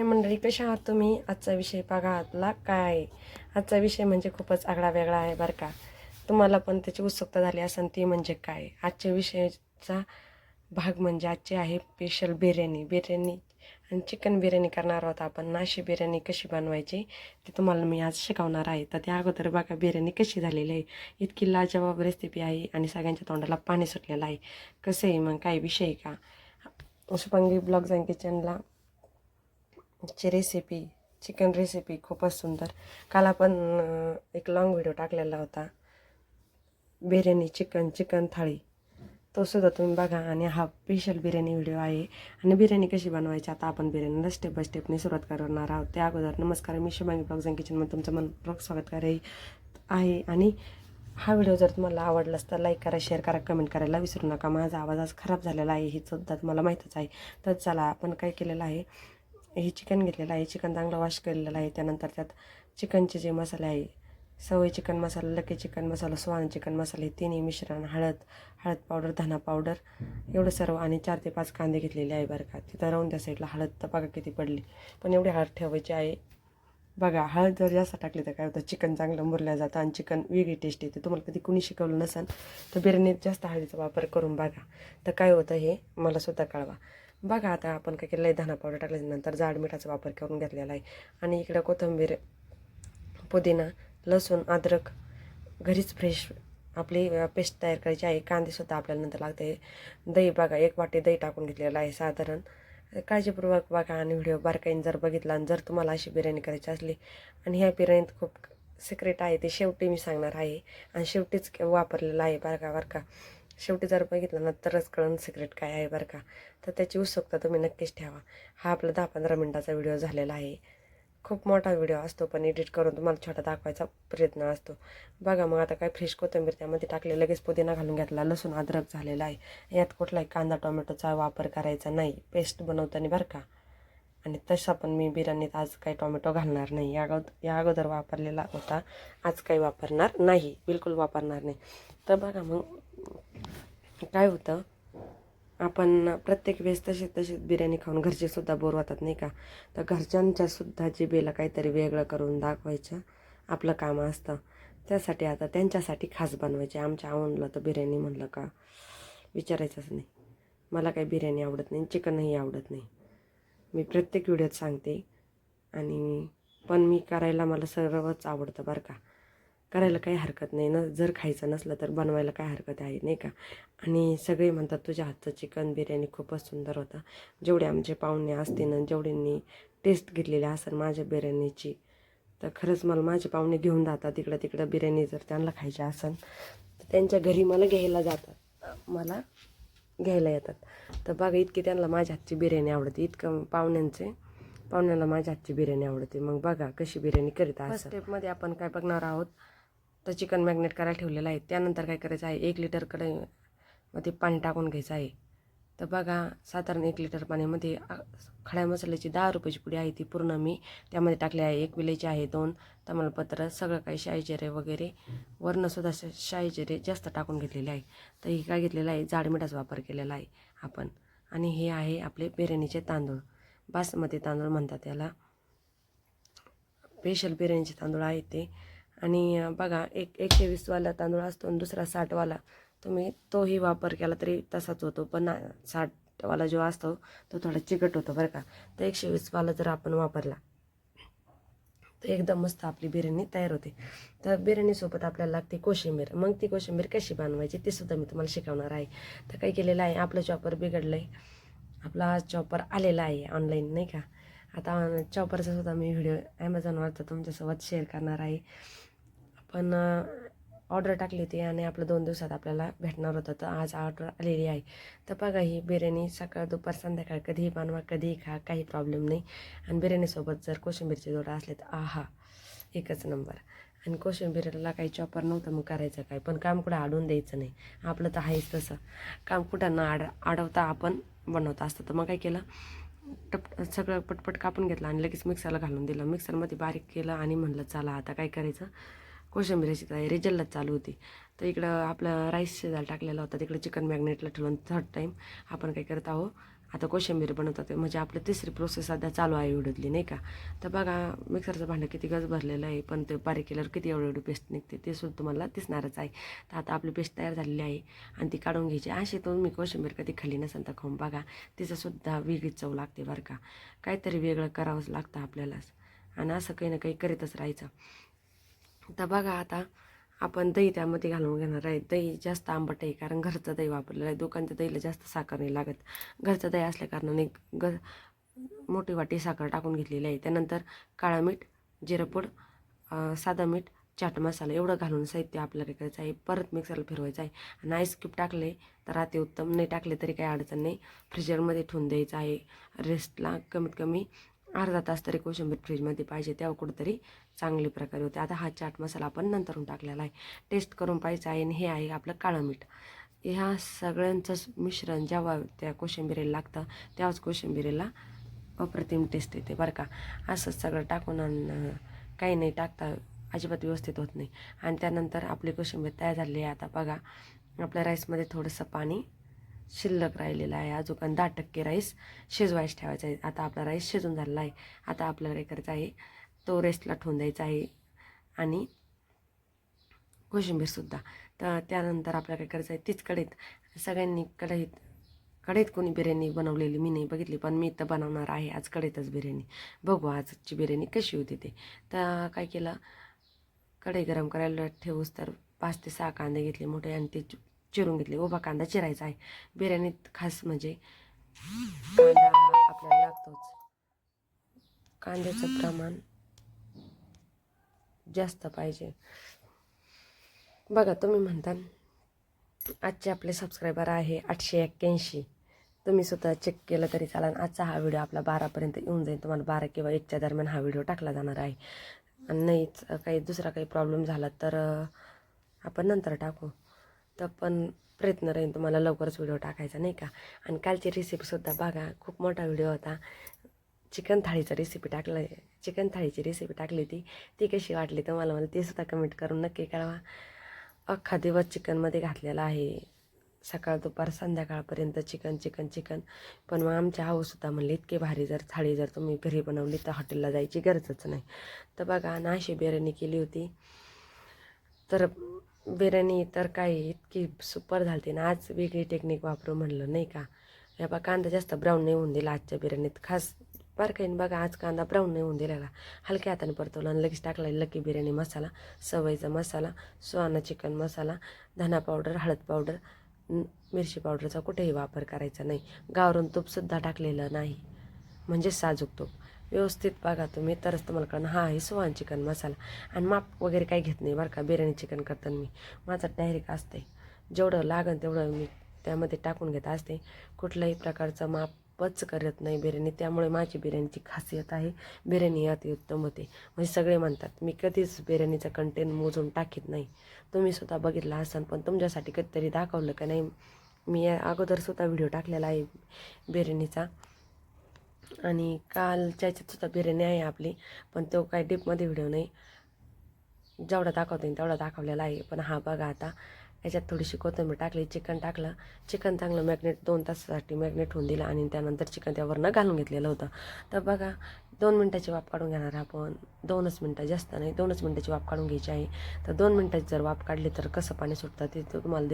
हाय मंडळी, कशा आहात तुम्ही? आजचा विषय बघा आपला काय आहे. आजचा विषय म्हणजे खूपच आगळा वेगळा आहे बरं का. तुम्हाला पण त्याची उत्सुकता झाली असेल, ती म्हणजे काय. आजच्या विषयाचा भाग म्हणजे आजची आहे स्पेशल बिर्याणी आणि चिकन बिर्याणी करणार आहोत आपण. नाशी बिर्याणी कशी बनवायची ते तुम्हाला मी आज शिकवणार आहे. तर त्या अगोदर बघा बिर्याणी कशी झालेली आहे. इतकी लाजवाब रेसिपी आहे आणि सगळ्यांच्या तोंडाला पाणी सुटलेलं आहे. कसं आहे मग, काय विषय का. शुभांगी ब्लॉग्स अँड किचनला ची रेसिपी, चिकन रेसिपी खूपच सुंदर. काल आपण एक लॉंग व्हिडिओ टाकलेला होता बिर्याणी चिकन थाळी, तो सुद्धा तुम्ही बघा. आणि हा स्पेशल बिर्याणी व्हिडिओ आहे. आणि बिर्याणी कशी बनवायची आता आपण बिर्याणीला स्टेप बाय स्टेपने सुरुवात करणार आहोत. त्या अगोदर नमस्कार, मी शुभांगी ब्लॉग्स अँड किचनमध्ये तुमचं मनपूर्वक स्वागत आहे. आणि हा व्हिडिओ जर तुम्हाला आवडलास तर लाईक करा, शेअर करा, कमेंट करायला विसरू नका. माझा आवाज आज खराब झालेला आहे हे सुद्धा तुम्हाला माहीतच आहे. तर चला, आपण काय केलेलं आहे, हे चिकन घेतलेलं आहे. चिकन चांगलं वॉश केलेलं आहे. त्यानंतर त्यात चिकनचे जे मसाले आहे, सवय चिकन मसाला, लकी चिकन मसाला, स्वान चिकन मसाले, तिन्ही मिश्रण, हळद पावडर, धना पावडर, एवढं सर्व. आणि 4 ते 5 कांदे घेतलेले आहे बरं का. तिथं राहून त्या साईडला हळद तर बघा किती पडली, पण एवढी हळद ठेवायची आहे. बघा, हळद जर जास्त टाकली तर काय होतं, चिकन चांगलं मुरलं जातं आणि चिकन वेगळी टेस्ट येते. तुम्हाला कधी कुणी शिकवलं नसेल तर बिर्याणीत जास्त हळदीचा वापर करून बघा, तर काय होतं हे मला सुद्धा कळवा. बघा, आता आपण काय केलं आहे, धना पावडर टाकल्यानंतर जाड मिठाचा वापर करून घेतलेला आहे. आणि इकडं कोथिंबीर, पुदिना, लसूण, अद्रक घरीच फ्रेश आपली पेस्ट तयार करायची आहे. कांदेसुद्धा आपल्याला नंतर लागते. दही बघा, 1 वाटी दही टाकून घेतलेलं आहे साधारण. काळजीपूर्वक बघा आणि व्हिडिओ बारकाईने जर बघितला आणि जर तुम्हाला अशी बिर्याणी करायची असली, आणि ह्या बिर्याणीत खूप सिक्रेट आहे, ते शेवटी मी सांगणार आहे. आणि शेवटीच वापरलेलं आहे बरं का. शेवटी जर बघितलं ना तरच कळण सिक्रेट काय आहे बरं का. तर त्याची उत्सुकता तुम्ही नक्कीच ठेवा. हा आपला 10-15 मिनटाचा व्हिडिओ झालेला आहे. खूप मोठा व्हिडिओ असतो, पण एडिट करून तुम्हाला छोटा दाखवायचा प्रयत्न असतो. बघा, मग आता काय फ्रेश कोथिंबीर त्यामध्ये टाकले, लगेच पुदिना घालून घेतला, लसूण अद्रक झालेला आहे. यात कुठलाही कांदा टोमॅटोचा वापर करायचा नाही पेस्ट बनवताना बरं का. आणि तसा पण मी बिर्याणीत आज काही टोमॅटो घालणार नाही. या अगोदर वापरलेला होता, आज काही वापरणार नाही, बिलकुल वापरणार नाही. तर बघा मग काय होतं, आपण प्रत्येक वेळेस तशीच बिर्याणी खाऊन घरचेसुद्धा बोर होतात नाही का. तर घरच्यांच्यासुद्धा जिभेला काहीतरी वेगळं करून दाखवायचं आपलं काम असतं. त्यासाठी आता त्यांच्यासाठी खास बनवायचे. आमच्या आवडलं तर बिर्याणी म्हणलं का विचारायचंच नाही. मला काही बिर्याणी आवडत नाही, चिकनही आवडत नाही, मी प्रत्येक व्हिडिओत सांगते. आणि पण मी करायला मला सर्वच आवडतं बरं का. करायला काही हरकत नाही ना, जर खायचं नसलं तर बनवायला काय हरकत आहे नाही का. आणि सगळे म्हणतात तुझ्या हातचं चिकन बिर्याणी खूपच सुंदर होता. जेवढे आमचे पाहुणे असतील ना, जेवढ्यांनी टेस्ट घेतलेली असेल माझ्या बिर्याणीची, तर खरंच मला माझे पाहुणे घेऊन जातात तिकडं बिर्याणी जर त्यांना खायची असेल तर त्यांच्या घरी मला घ्यायला जातात, मला घ्यायला येतात. तर बघा, इतकी त्यांना माझ्या हातची बिर्याणी आवडते, इतकं पाहुण्यांना माझ्या हातची बिर्याणी आवडते. मग बघा कशी बिर्याणी करीत आहे. फर्स्ट स्टेपमध्ये आपण काय बघणार आहोत, तर चिकन मॅग्नेट करायला ठेवलेलं आहे. त्यानंतर काय करायचं आहे, 1 लिटर कढईमध्ये पाणी टाकून घ्यायचं आहे. तर बघा, साधारण 1 लिटर पाण्यामध्ये खड्या मसाल्याची 10 रुपयाची पुडी आहे, ती पूर्ण मी त्यामध्ये टाकली आहे. 1 विलायची आहे, 2 तमालपत्र, सगळं काही शाही जिरे वगैरे, वरणंसुद्धा शाही जिरे जास्त टाकून घेतलेले आहे. तर हे काय घेतलेलं आहे, जाड मिठाचा वापर केलेला आहे आपण. आणि हे आहे आपले बिर्याणीचे तांदूळ, बासमती तांदूळ म्हणतात त्याला, स्पेशल बिर्याणीचे तांदूळ आहेत ते. आणि बघा, 120वाला तांदूळ असतो आणि दुसरा 60वाला, तुम्ही तोही वापर केला तरी तसाच होतो. पण 60वाला जो असतो तो थोडा चिकट होतो बरं का. तर 120वाला जर आपण वापरला तर एकदम मस्त आपली बिर्याणी तयार होते. तर बिर्याणीसोबत आपल्याला लागते कोशिंबीर. मग ती कोशिंबीर कशी बनवायची ते सुद्धा मी तुम्हाला शिकवणार आहे. तर काय केलेलं आहे, आपलं चॉपर बिघडलं आहे, आपला चॉपर आलेला आहे ऑनलाईन नाही का. आता चॉपरचा सुद्धा मी व्हिडिओ ॲमेझॉनवरचा तुमच्यासोबत शेअर करणार आहे. आपण ऑर्डर टाकली होती आणि आपलं 2 दिवसात आपल्याला भेटणार होतं, तर आज ऑर्डर आलेली आहे. तर बघा, ही बिर्याणी सकाळ दुपार संध्याकाळ कधीही बनवा, कधीही खा, काही प्रॉब्लेम नाही. आणि बिर्याणीसोबत जर कोशिंबीरचे जोडा असले तर आहा, एकच नंबर. आणि कोशिंबीरला काही चॉपर नव्हतं, मग करायचं काय. पण काम कुठं अडवून द्यायचं नाही, आपलं तर आहेच तसं. काम कुठं न अडवता आपण बनवता असतं. तर मग काय केलं, सगळं पटपट कापून घेतलं आणि लगेच मिक्सरला घालून दिलं. मिक्सरमध्ये बारीक केलं आणि म्हणलं चला आता काय करायचं, कोशिंबिरीची तयारी जल्लद चालू होती. तर इकडं आपलं राईस शिजायला टाकलेला होता, तिकडे चिकन मॅग्नेटला ठेवून थर्ड टाईम आपण काय करत आहोत आता कोशिंबीर बनवतात. म्हणजे आपलं तिसरी प्रोसेस सध्या चालू आहे व्हिडिओतली नाही का. तर बघा मिक्सरचं भांडं किती गज भरलेलं आहे, पण ते बारीक केल्यावर किती एवढी पेस्ट निघते ते सुद्धा तुम्हाला दिसणारच आहे. तर आता आपली पेस्ट तयार झालेली आहे आणि ती काढून घ्यायची. अशी तुम्ही कोशिंबीर कधी खाल्ली नसेल तर खाऊन बघा, तिचंसुद्धा वेगळीच चव लागते बरं का. काहीतरी वेगळं करावंच लागतं आपल्यालाच आणि असं काही ना काही करीतच राहायचं. तर बघा आता आपण दही त्यामध्ये घालून घेणार आहे. दही जास्त आंबट आहे कारण घरचं दही वापरलेलं आहे. दुकानच्या दहीला जास्त साखर नाही लागत. घरचं दही असल्या कारणाने मोठी वाटी साखर टाकून घेतलेली आहे. त्यानंतर काळं मीठ, जिरंपूड, साधं मीठ, चाट मसाला एवढं घालून साहित्य आपल्याला करायचं आहे. परत मिक्सरला फिरवायचं आहे आणि आईस क्यूब टाकले तर अति उत्तम, नाही टाकले तरी काही अडचण नाही. फ्रीजरमध्ये ठेवून द्यायचं आहे रेस्टला. कमीत कमी अर्धा तास तरी कोशिंबीर फ्रीजमध्ये पाहिजे, तेव्हा कुठंतरी चांगले प्रकारे होते. आता हा चाट मसाला आपण नंतरून टाकलेला आहे. टेस्ट करून पाहायचं आहे आणि हे आहे आपलं काळं मीठ. ह्या सगळ्यांचं मिश्रण जेव्हा त्या कोशिंबिरीला लागतं तेव्हाच कोशिंबिरीला अप्रतिम टेस्ट येते बरं का. असंच सगळं टाकून काही नाही टाकता अजिबात व्यवस्थित होत नाही. आणि त्यानंतर आपली कोशिंबीर तयार झाली आहे. आता बघा आपल्या राईसमध्ये थोडंसं पाणी शिल्लक राहिलेलं आहे. अजून 10% राईस शिजवायच ठेवायचा आहे. आता आपला राईस शिजून झालेला आहे. आता आपल्याला काय करायचं आहे, तो रेस्टला ठेवून द्यायचा आहे आणि कोशिंबीरसुद्धा. तर त्यानंतर आपल्याला काय करायचं आहे, तीच कढईत सगळ्यांनी कढईत कोणी बिर्याणी बनवलेली मी नाही बघितली, पण मी तर बनवणार आहे आज कढईतच बिर्याणी. बघू आजची बिर्याणी कशी होती ते. तर काय केलं, कढई गरम करायला ठेवूस तर 5 ते 6 कांदे घेतले मोठे आणि ते चिरून घेतले. उभा कांदा चिरायचा आहे. बिर्याणीत खास म्हणजे कांदा हा आपल्याला लागतोच. कांद्याचं प्रमाण जास्त पाहिजे. बघा तुम्ही म्हणता आजचे आपले सबस्क्रायबर आहे 881. तुम्ही स्वतः चेक केलं तरी चालेल. आजचा हा व्हिडिओ आपला 12पर्यंत येऊन जाईल. तुम्हाला 12 किंवा 1च्या दरम्यान हा व्हिडिओ टाकला जाणार आहे. आणि नाहीच काही दुसरा काही प्रॉब्लेम झाला तर आपण नंतर टाकू. तर पण प्रयत्न राहील तुम्हाला लवकरच व्हिडिओ टाकायचा नाही का. आणि कालची रेसिपीसुद्धा बघा, खूप मोठा व्हिडिओ होता. चिकन थाळीची रेसिपी टाकली ती कशी वाटली तुम्हाला मला ते सुद्धा कमेंट करून नक्की कळवा. अख्खा दिवस चिकनमध्ये घातलेला आहे, सकाळ दुपार संध्याकाळपर्यंत चिकन. पण मग आमच्या हाऊससुद्धा म्हणले इतके भारी थाळी जर तुम्ही घरी बनवली तर हॉटेलला जायची गरजच नाही. तर बघा ना अशी बिर्याणी केली होती. तर बिर्याणी तर काय इतकी सुपर झाली ना. आज वेगळी टेक्निक वापरू म्हणलं नाही का. या बा कांदा जास्त ब्राऊन नाही होऊन दिला आजच्या बिर्याणीत. खास बारकाईने बघा आज कांदा ब्राऊन नाही होऊन दिलेला. हलक्या हाताने परतवला आणि लगेच टाकला लकी बिर्याणी मसाला, सवयीचा मसाला, सुहाना चिकन मसाला, धना पावडर, हळद पावडर, मिरची पावडरचा कुठेही वापर करायचा नाही. गावरून तूपसुद्धा टाकलेलं नाही, म्हणजे साजूक तूप. व्यवस्थित बघा तुम्ही तरच तुम्हाला कळणार. हा आहे सुहान चिकन मसाला. आणि माप वगैरे काही घेत नाही बरं का. बिर्याणी चिकन करताना मी माझा डायरेक्ट असते, जेवढं लागेल तेवढं मी त्यामध्ये टाकून घेत असते. कुठल्याही प्रकारचं मापच करत नाही बिर्याणी. त्यामुळे माझी बिर्याणीची खासियत आहे, बिर्याणी अति उत्तम होते. म्हणजे सगळे म्हणतात मी कधीच बिर्याणीचा कंटेंट मोजून टाकीत नाही. तुम्ही स्वतः बघितला असाल, पण तुमच्यासाठी कधीतरी दाखवलं का नाही. मी अगोदरसुद्धा व्हिडिओ टाकलेला आहे बिर्याणीचा आणि कालच्या याच्यातसुद्धा बिर्याणी आहे आपली, पण तो काय डीपमध्ये व्हिडिओ नाही. जेवढा दाखवता येईल तेवढा दाखवलेला आहे. पण हा बघा आता याच्यात थोडीशी कोथिंबीर टाकली, चिकन टाकलं. चिकन चांगलं मॅग्नेट 2 तासासाठी मॅग्नेट होऊन दिलं आणि त्यानंतर चिकन त्यावरनं घालून घेतलेलं होतं. तर बघा 2 मिनटाची वाफ काढून घेणार आपण. 2च मिनटं, जास्त नाही, 2च मिनटाची वाफ काढून घ्यायची आहे. तर 2 मिनटाची जर वाफ काढली तर कसं पाणी सुटतं ते तुम्हाला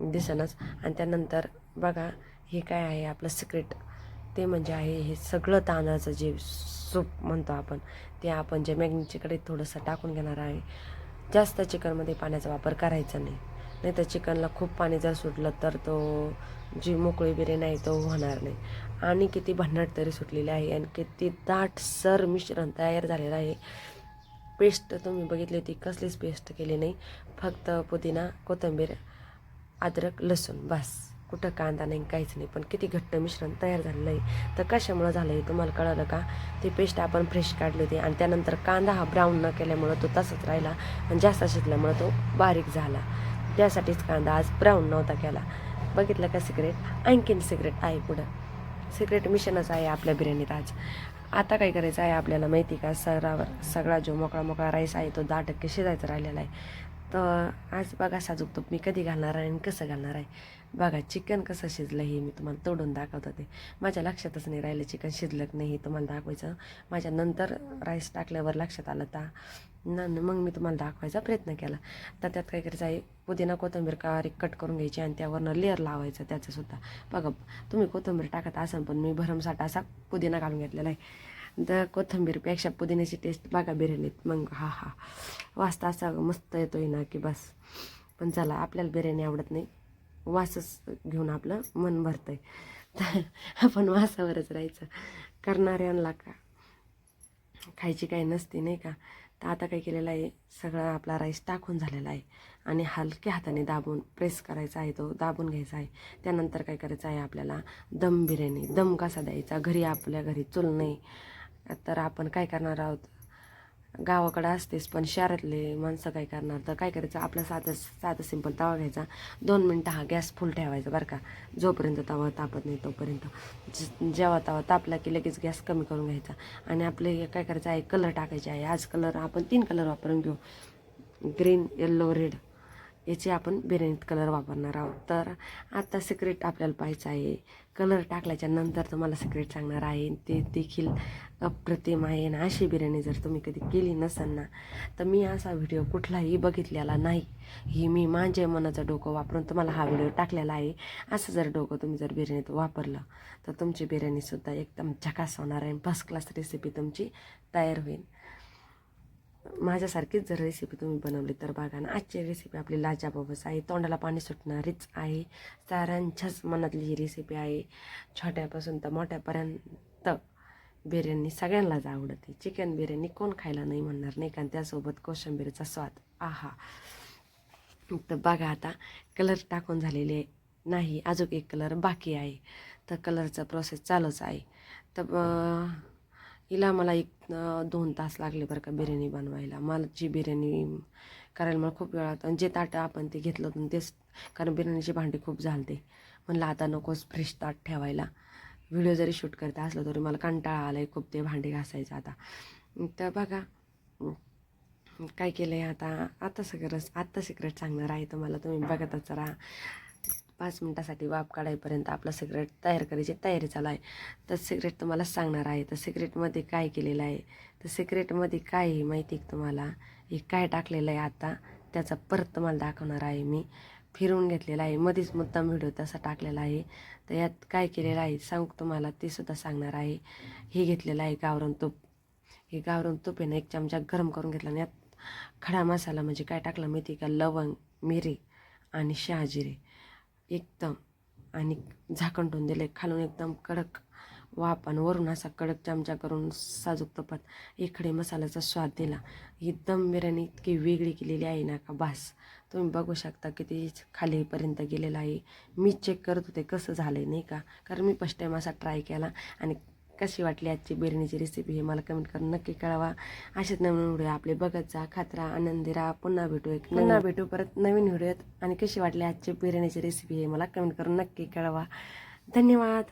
दिसेनच. आणि त्यानंतर बघा हे काय आहे आपलं सिक्रेट, ते म्हणजे आहे हे सगळं तांदळाचं जे सूप म्हणतो आपण, ते आपण जे मॅग्नेटच्याकडे थोडंसं टाकून घेणार आहे. जास्त चिकनमध्ये पाण्याचा वापर करायचा नाही तर चिकनला खूप पाणी जर सुटलं तर तो जी मोकळी बिर्याणी आहे तो होणार नाही. आणि किती भन्नाट तरी सुटलेली आहे आणि किती दाटसर मिश्रण तयार झालेलं आहे. पेस्ट तुम्ही बघितली होती, कसलीच पेस्ट केली नाही, फक्त पुदिना, कोथिंबीर, अद्रक, लसूण, बस. कुठं कांदा नाही, काहीच नाही. पण किती घट्ट मिश्रण तयार झालेलं आहे. तर कशामुळं झालं आहे तुम्हाला कळलं का. ती पेस्ट आपण फ्रेश काढली होती आणि त्यानंतर कांदा हा ब्राऊन न केल्यामुळं तो तसंच राहिला आणि जास्त शिजल्यामुळं तो बारीक झाला. त्यासाठीच कांदा आज ब्राऊन नव्हता केला. बघितलं का सिक्रेट. आणखीन सिक्रेट आहे पुढं. सिक्रेट मिशनच आहे आपल्या बिर्याणीत आज. आता काय करायचं आहे आपल्याला माहिती का, सगळा जो मोकळा राईस आहे तो 10% शिजायचा राहिलेला आहे. तर आज बघा साजूक तूप मी कधी घालणार आहे आणि कसं घालणार आहे. बघा चिकन कसं शिजलं हे मी तुम्हाला तोडून दाखवत होते. माझ्या लक्षातच नाही राहिलं चिकन शिजलं की नाही हे तुम्हाला दाखवायचं. माझ्या नंतर राईस टाकल्यावर लक्षात आलं मग मी तुम्हाला दाखवायचा प्रयत्न केला. तर त्यात काय करायचं आहे, पुदिना कोथिंबीर कट करून घ्यायची आणि त्यावरनं लेअर लावायचं त्याचंसुद्धा. बघा तुम्ही कोथिंबीर टाकत असाल पण मी भरमसाठ असा पुदिना घालून घेतलेला आहे. तर कोथिंबीरपेक्षा पुदिन्याची टेस्ट बघा बिर्याणीत. मग हा वास असा मस्त येतोय ना की बस. पण चला आपल्याला बिर्याणी आवडत नाही, वासच घेऊन आपलं मन भरतंय. तर आपण वासावरच राहायचं. करणाऱ्यांना का खायची काही नसते नाही का. तर आता काय केलेलं आहे, सगळा आपला राईस टाकून झालेला आहे आणि हलक्या हाताने दाबून प्रेस करायचा आहे, तो दाबून घ्यायचा आहे. त्यानंतर काय करायचं आहे आपल्याला, दम बिर्याणी. दम कसा द्यायचा, आपल्या घरी चूल नाही तर आपण काय करणार आहोत, गावाकडं असतेच पण शहरातले माणसं काय करणार, तर काय करायचं आपला साधं सिंपल तवा घ्यायचा. 2 मिनटं हा गॅस फुल ठेवायचा बरं का, जोपर्यंत तवा तापत नाही तोपर्यंत. जेव्हा तवा तापला की लगेच गॅस कमी करून घ्यायचा. आणि आपले काय करायचं आहे, कलर टाकायचे आहे. आज कलर आपण 3 कलर वापरून घेऊ, ग्रीन, येल्लो, रेड. याचे आपण बिर्याणीत कलर वापरणार आहोत. तर आता सिक्रेट आपल्याला पाहायचं आहे. कलर टाकल्याच्या नंतर तुम्हाला सिक्रेट सांगणार आहे, ते देखील अप्रतिम आहे. ना अशी बिर्याणी जर तुम्ही कधी केली नसेल ना, तर मी असा व्हिडिओ कुठलाही बघितलेला नाही. ही मी माझ्या मनाचं डोकं वापरून तुम्हाला हा व्हिडिओ टाकलेला आहे. असं जर डोकं तुम्ही जर बिर्याणीत वापरलं तर तुमची बिर्याणीसुद्धा एकदम झकास होणार आहे. फर्स्ट क्लास रेसिपी तुमची तयार होईल. माझ्यासारखीच जर रेसिपी तुम्ही बनवली तर बघा ना, आजची रेसिपी आपली लाजवाबच आहे, तोंडाला पाणी सुटणारीच आहे. साऱ्यांच्याच मनातली ही रेसिपी आहे. छोट्यापासून तर मोठ्यापर्यंत बिर्याणी सगळ्यांनाच आवडते. चिकन बिर्याणी कोण खायला नाही म्हणणार नाही का. त्यासोबत कोशिंबीरचा स्वाद आहा. तर बघा आता कलर टाकून झालेले नाही, अजून एक कलर बाकी आहे. तर कलरचा प्रोसेस चालूच आहे. तर हिला मला 2 तास लागले बरं का बिर्याणी बनवायला. मला जी बिर्याणी करायला मला खूप वेळ लागतो. आणि जे ताटं आपण ते घेतलं होतं तेच, कारण बिर्याणीची भांडी खूप झालते. म्हणलं आता नकोच फ्रेश ताट ठेवायला. व्हिडिओ जरी शूट करता असलं तरी मला कंटाळा आला आहे खूप ते भांडी घासायचं आता. तर बघा काय केलं आहे आता सिक्रेट सांगणार आहे तुम्हाला. तुम्ही बघतच राहा. 5 मिनटासाठी वाफ काढायपर्यंत आपलं सिक्रेट तयार करायची तयारी चालू आहे. तर सिक्रेट तुम्हाला सांगणार आहे. तर सिक्रेटमध्ये काय केलेलं आहे, तर सिक्रेटमध्ये काय आहे माहिती आहे तुम्हाला, हे काय टाकलेलं आहे आता त्याचा परत तुम्हाला दाखवणार आहे. मी फिरवून घेतलेला आहे, मध्येच मुद्दाम व्हिडिओ तसा टाकलेला आहे. तर यात काय केलेलं आहे सांगू तुम्हाला, ते सुद्धा सांगणार आहे. हे घेतलेलं आहे गावरान तूप. हे गावरान तूप आहे ना, 1 चमचा गरम करून घेतला आणि यात खडा मसाला म्हणजे काय टाकलं माहिती आहे का, लवंग, मिरी आणि शहाजिरे एकदम, आणि झाकण ठेवून दिले. खालून एकदम कडक वाफ आणि वरून असा कडक चमचा करून साजूक तुपात इकडे मसाल्याचा स्वाद दिला. ही दम बिर्याणी इतकी वेगळी केलेली आहे ना का बास. तुम्ही बघू शकता किती खालीपर्यंत गेलेलं आहे. मी चेक करत होते कसं झालं आहे नाही का, कारण मी फर्स्ट टाईम असा ट्राय केला. आणि कशी वाटली आजची बिर्याणीची रेसिपी हे मला कमेंट करून नक्की कळवा. असेच नवीन व्हिडिओ आपले बघत जा, खात राहा, आनंदी राहा. पुन्हा भेटू परत नवीन व्हिडिओत. आणि कशी वाटली आजची बिर्याणीची रेसिपी हे मला कमेंट करून नक्की कळवा. धन्यवाद.